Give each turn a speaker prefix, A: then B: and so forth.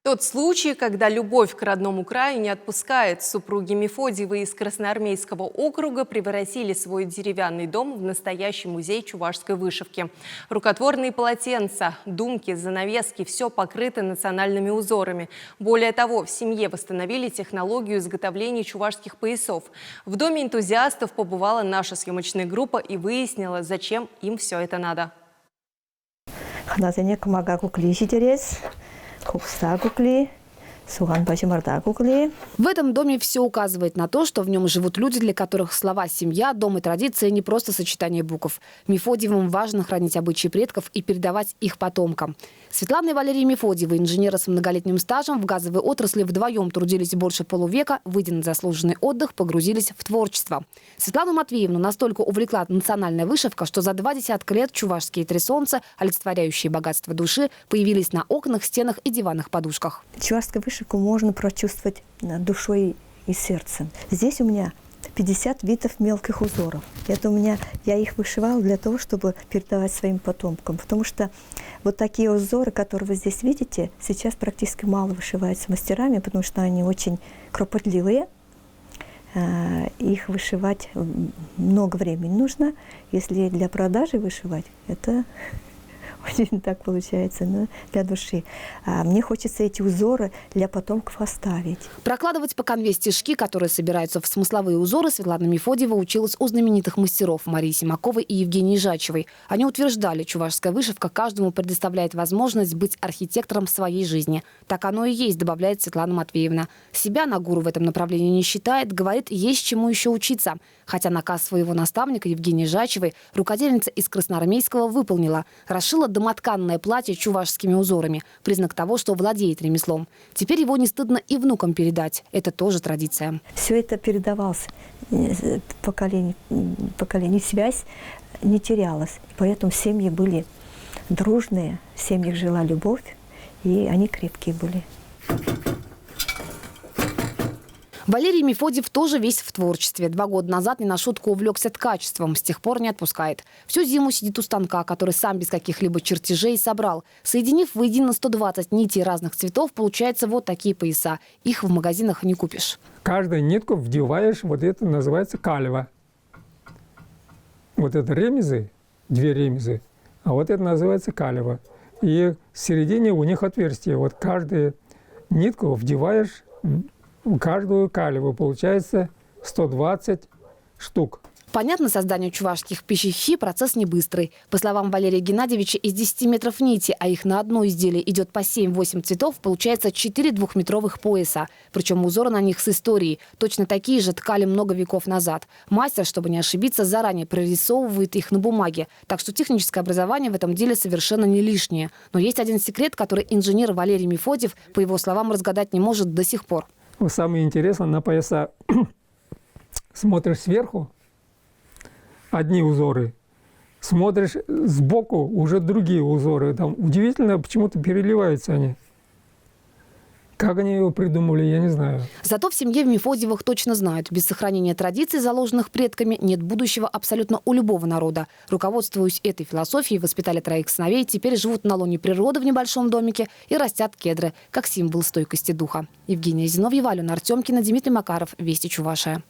A: Тот случай, когда любовь к родному краю не отпускает. Супруги Мефодиевы из Красноармейского округа превратили свой деревянный дом в настоящий музей чувашской вышивки. Рукотворные полотенца, думки, занавески – все покрыто национальными узорами. Более того, в семье восстановили технологию изготовления чувашских поясов. В доме энтузиастов побывала наша съемочная группа и выяснила, зачем им все это надо.
B: В этом доме все указывает на то, что в нем живут люди, для которых слова «семья», «дом» и «традиция» не просто сочетание букв. Мефодиевым важно хранить обычаи предков и передавать их потомкам. Светлана и Валерий Мефодиевы, инженеры с многолетним стажем, в газовой отрасли вдвоем трудились больше полувека, выйдя на заслуженный отдых, погрузились в творчество. Светлану Матвеевну настолько увлекла национальная вышивка, что за 20 лет чувашские три солнца, олицетворяющие богатство души, появились на окнах, стенах и диванных подушках.
C: Чувашскую вышивку можно прочувствовать душой и сердцем. Здесь у меня 50 видов мелких узоров. Я их вышивала для того, чтобы передавать своим потомкам. Потому что вот такие узоры, которые вы здесь видите, сейчас практически мало вышиваются мастерами, потому что они очень кропотливые. Их вышивать много времени нужно. Если для продажи вышивать, это очень так получается, но для души. Мне хочется эти узоры для потомков оставить.
B: Прокладывать по конве стежки, которые собираются в смысловые узоры, Светлана Мефодиева училась у знаменитых мастеров Марии Симаковой и Евгении Жачевой. Они утверждали, чувашская вышивка каждому предоставляет возможность быть архитектором своей жизни. Так оно и есть, добавляет Светлана Матвеевна. Себя она гуру в этом направлении не считает, говорит, есть чему еще учиться. Хотя наказ своего наставника Евгении Жачевой рукодельница из Красноармейского выполнила. Расшила домотканное платье чувашскими узорами. Признак того, что владеет ремеслом. Теперь его не стыдно и внукам передать. Это тоже традиция.
C: Все это передавалось поколению. Связь не терялась. Поэтому семьи были дружные, в семьях жила любовь, и они крепкие были.
B: Валерий Мефодиев тоже весь в творчестве. 2 года назад не на шутку увлекся ткачеством. С тех пор не отпускает. Всю зиму сидит у станка, который сам без каких-либо чертежей собрал. Соединив воедино 120 нитей разных цветов, получается вот такие пояса. Их в магазинах не купишь.
D: Каждую нитку вдеваешь, вот это называется калево. Вот это ремезы, 2 ремезы, а вот это называется калево. И в середине у них отверстие. Вот каждую нитку вдеваешь в каждую калеву, получается 120 штук.
B: Понятно, создание чувашских пищихи – процесс не быстрый. По словам Валерия Геннадьевича, из 10 метров нити, а их на одно изделие идет по 7-8 цветов, получается 4 двухметровых пояса. Причем узоры на них с историей. Точно такие же ткали много веков назад. Мастер, чтобы не ошибиться, заранее прорисовывает их на бумаге. Так что техническое образование в этом деле совершенно не лишнее. Но есть один секрет, который инженер Валерий Мефодиев, по его словам, разгадать не может до сих пор.
D: Самое интересное, на пояса смотришь сверху, одни узоры, смотришь сбоку, уже другие узоры. Там удивительно, почему-то переливаются они. Как они его придумали, я не знаю.
B: Зато в семье Мефодиевых точно знают, без сохранения традиций, заложенных предками, нет будущего абсолютно у любого народа. Руководствуясь этой философией, воспитали 3 сыновей, теперь живут на лоне природы в небольшом домике и растят кедры, как символ стойкости духа. Евгения Зиновьева, Алена Артемкина, Дмитрий Макаров. Вести Чувашия.